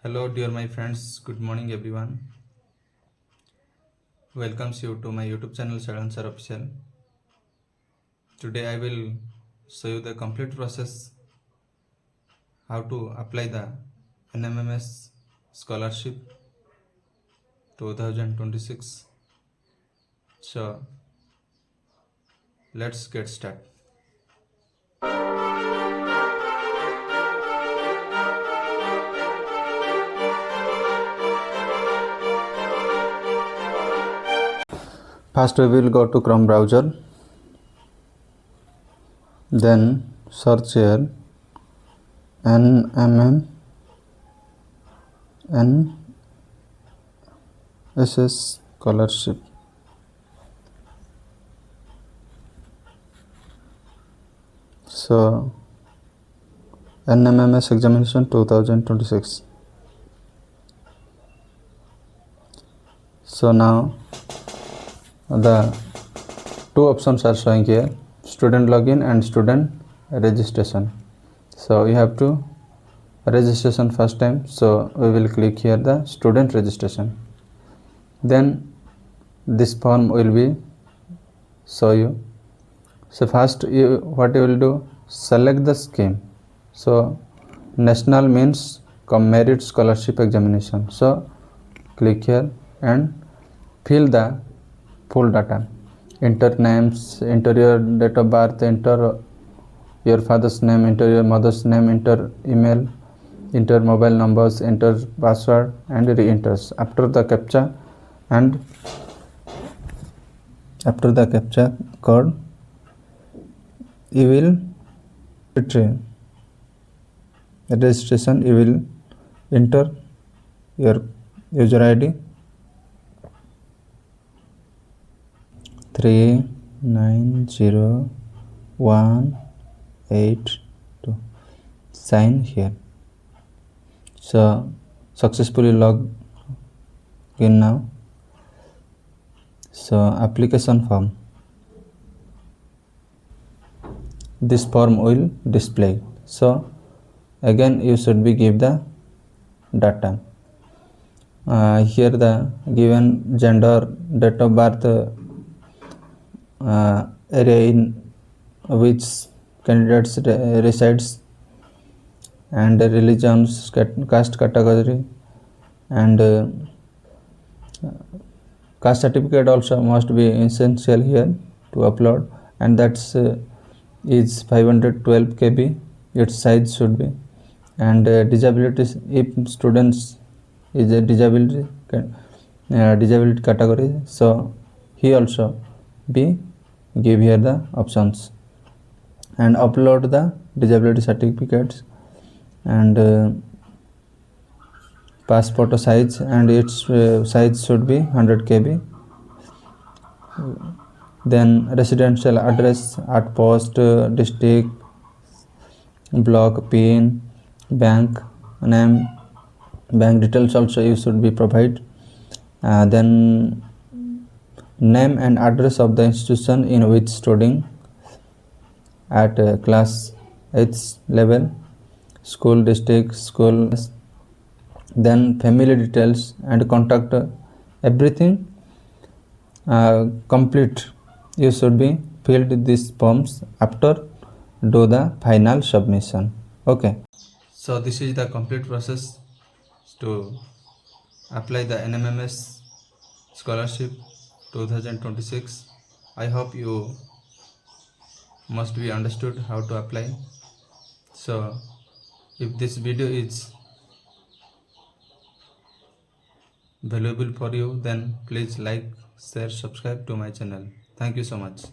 Hello, dear my friends. Good morning, everyone. Welcomes you to my YouTube channel, Sailant Sir Official. Today, I will show you the complete process how to apply the NMMS Scholarship 2026. So, let's get started. First, we will go to Chrome browser. Then search here NMMS Scholarship. So, NMMS examination 2026. So now the two options are showing here, student login and student registration. So you have to registration first time, so we will click here the student registration. Then this form will be show you. So first what you will do, select the scheme. So National Means-cum-Merit Scholarship examination. So click here and fill the full data. Enter names, enter your date of birth, enter your father's name, enter your mother's name, enter email, enter mobile numbers, enter password and re-enters. After the captcha code, you will retrieve registration. You will enter your user ID 390182. Sign here. So successfully log in now. So application form. This form will display. So again you should be give the data. Here the given gender, date of birth, area in which candidates resides, and religions, caste category, and caste certificate also must be essential here to upload, and that's is 512 KB. Its size should be, and disability, if students is a disability category, so he also be give here the options, and upload the disability certificates and passport size, and its size should be 100 KB. Then residential address at post, district, block, PIN, bank name, bank details also you should be provide. Then name and address of the institution in which studying at class 8 level, school, district, school. Then family details and contact, everything complete. You should be filled these forms after do the final submission. Okay. So this is the complete process to apply the NMMS Scholarship 2026. I hope you must be understood how to apply. So if this video is valuable for you, then please like, share, subscribe to my channel. Thank you so much.